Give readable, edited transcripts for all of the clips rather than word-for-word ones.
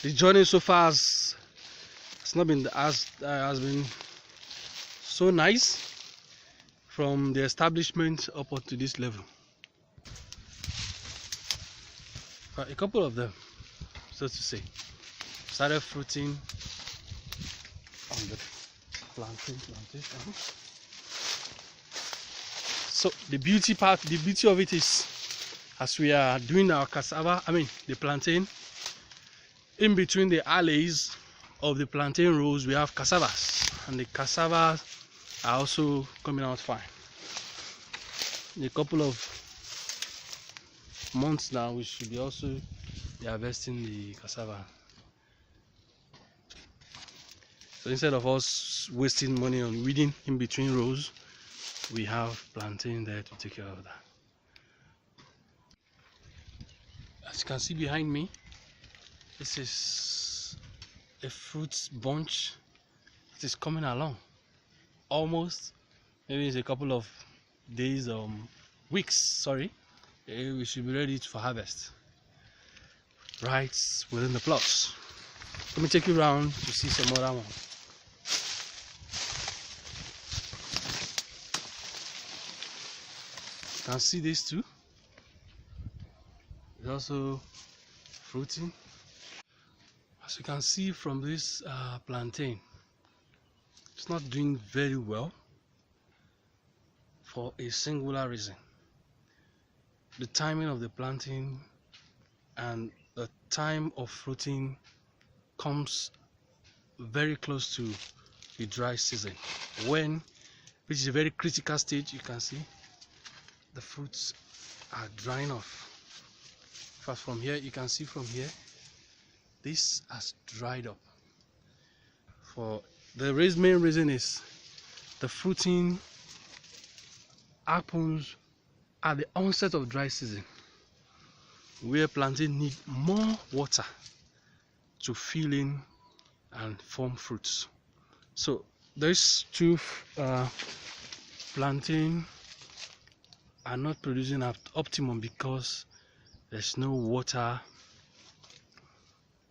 the journey so far has not been has been so nice from the establishment up to this level. A couple of them, so to say, started fruiting on the plantain plantation. So the beauty of it is, as we are doing our cassava, the plantain, in between the alleys of the plantain rows we have cassavas, and the cassavas are also coming out fine. In a couple of months now, we should be also harvesting the cassava. So instead of us wasting money on weeding in between rows, we have plantain there to take care of that. As you can see behind me, this is a fruit bunch that is coming along. Almost, maybe it's a couple of days or weeks, sorry, we should be ready for harvest right within the plots. Let me take you around to see some other one. You can see these two. It's also fruiting. As you can see from this plantain, it's not doing very well for a singular reason. The timing of the planting and the time of fruiting comes very close to the dry season, which is a very critical stage. You can see the fruits are drying off. But from here, you can see from here, this has dried up. For the main reason is the fruiting happens at the onset of dry season, where plantain need more water to fill in and form fruits. So these two plantain are not producing at optimum because there's no water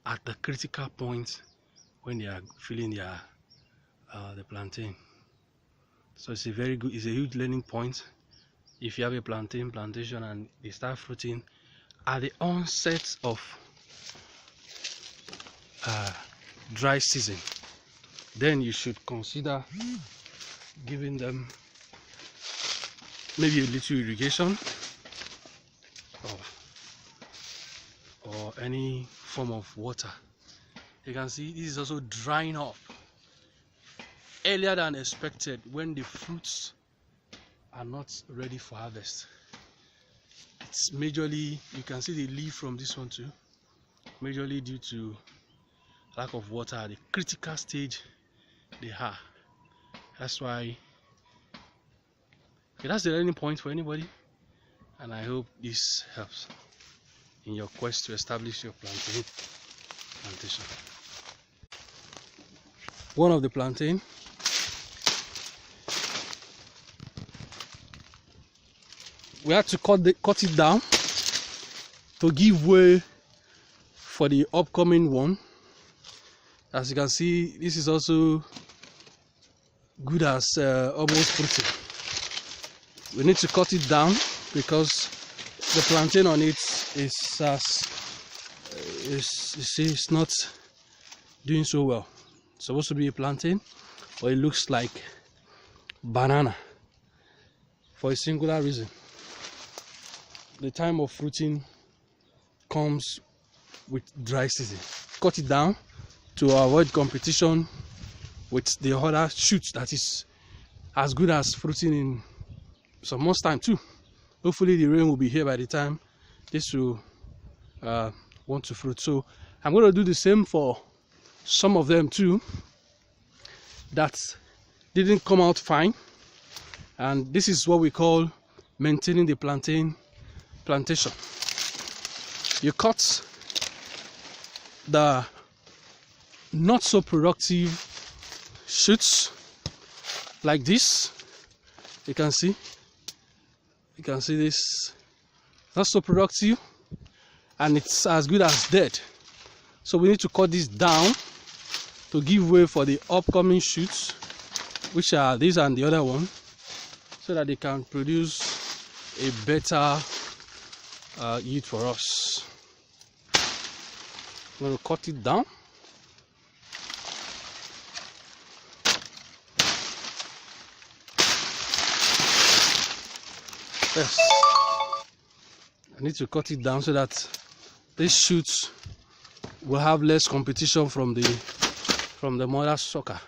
at the critical point when they are filling their the plantain. So it's a huge learning point. If you have a plantain plantation and they start fruiting at the onset of dry season, then you should consider giving them maybe a little irrigation or any form of water. You can see this is also drying off earlier than expected when the fruits are not ready for harvest. It's majorly, you can see the leaf from this one too, majorly due to lack of water at the critical stage they are. That's why, okay, that's the learning point for anybody, and I hope this helps in your quest to establish your plantain plantation. One of the plantain, we had to cut it down to give way for the upcoming one. As you can see, this is also good as almost fruiting. We need to cut it down because the plantain on it is not doing so well. It's supposed to be a plantain, but it looks like banana for a singular reason. The time of fruiting comes with dry season. Cut it down to avoid competition with the other shoots that is as good as fruiting in some months time too. Hopefully the rain will be here by the time this will want to fruit. So I'm going to do the same for some of them too that didn't come out fine, and this is what we call maintaining the plantain plantation. You cut the not so productive shoots like this. You can see this not so productive, and it's as good as dead. So we need to cut this down to give way for the upcoming shoots, which are this and the other one, so that they can produce a better yield for us. I'm going to cut it down. Yes, I need to cut it down so that these shoots will have less competition from the mother sucker,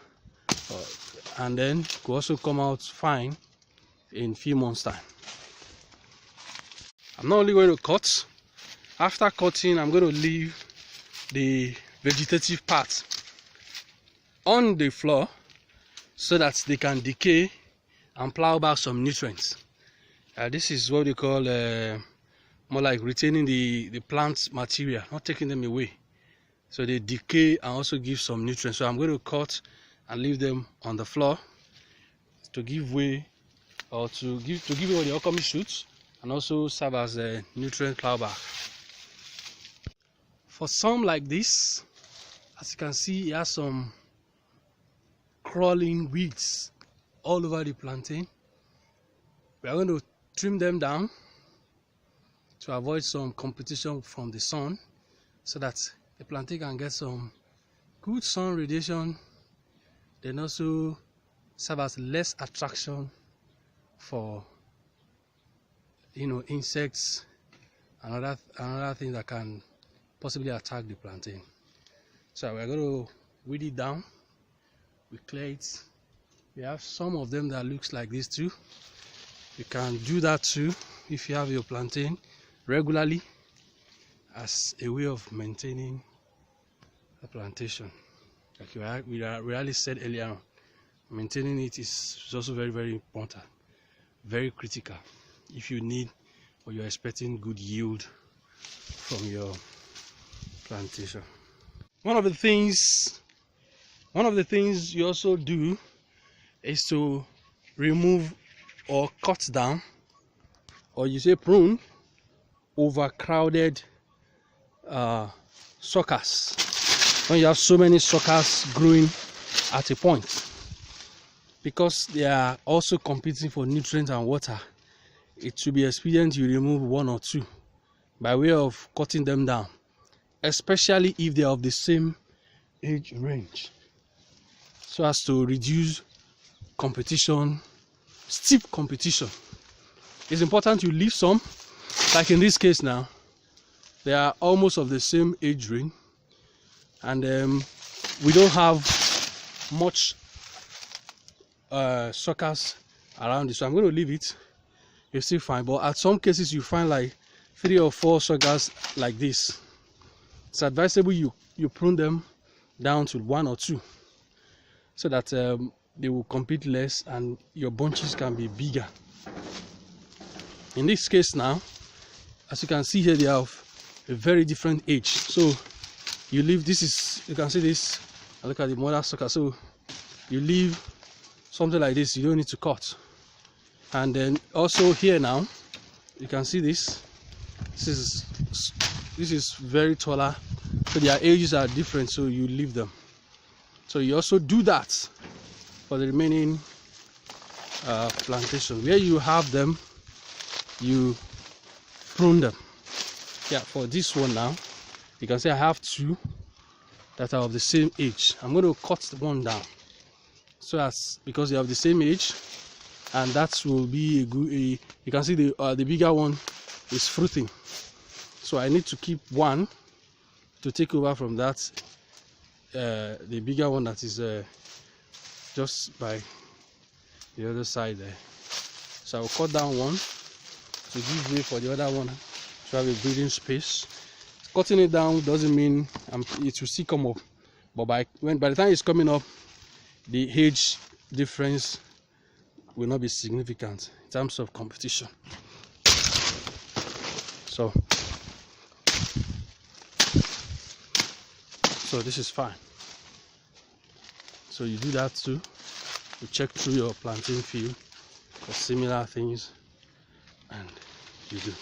and then could also come out fine in few months time. I'm not only going to cut. After cutting, I'm going to leave the vegetative part on the floor so that they can decay and plow back some nutrients. This is what we call more like retaining the plant material, not taking them away, so they decay and also give some nutrients. So I'm going to cut and leave them on the floor to give way, or to give way the upcoming shoots, and also serve as a nutrient plowback. For some like this, as you can see, it has some crawling weeds all over the plantain. We are going to trim them down to avoid some competition from the sun, so that the plantain can get some good sun radiation, then also serve as less attraction for insects and another thing that can possibly attack the plantain. So we're going to weed it down, we clear it. We have some of them that looks like this too. You can do that too if you have your plantain regularly, as a way of maintaining the plantation. Like we really said earlier on, maintaining it is also very, very important, very critical if you need or you're expecting good yield from your plantation. One of the things you also do is to remove or cut down, or you say prune, overcrowded suckers. When you have so many suckers growing at a point, because they are also competing for nutrients and water, it should be expedient you remove one or two by way of cutting them down, especially if they are of the same age range, so as to reduce competition, steep competition. It's important you leave some, like in this case now, they are almost of the same age range, and we don't have much suckers around it, so I'm going to leave it. It's still fine, but at some cases you find like 3 or 4 suckers like this. It's advisable you prune them down to 1 or 2, so that they will compete less and your bunches can be bigger. In this case now, as you can see here, they are of a very different age. So you leave, this is, you can see this, and look at the mother sucker. So you leave something like this, you don't need to cut. And then also here now, you can see this is very taller, so their ages are different, so you leave them. So you also do that for the remaining plantation. Where you have them, you prune them. Yeah, for this one now, you can see I have 2 that are of the same age. I'm going to cut one down, so as because they are of the same age, and that will be a good. You can see the bigger one is fruiting, so I need to keep one to take over from that. The bigger one that is just by the other side there. So I will cut down one to give way for the other one to have a breathing space. Cutting it down doesn't mean it will still come up, but by the time it's coming up, the age difference will not be significant in terms of competition. So this is fine. So you do that too. You check through your planting field for similar things, and you do.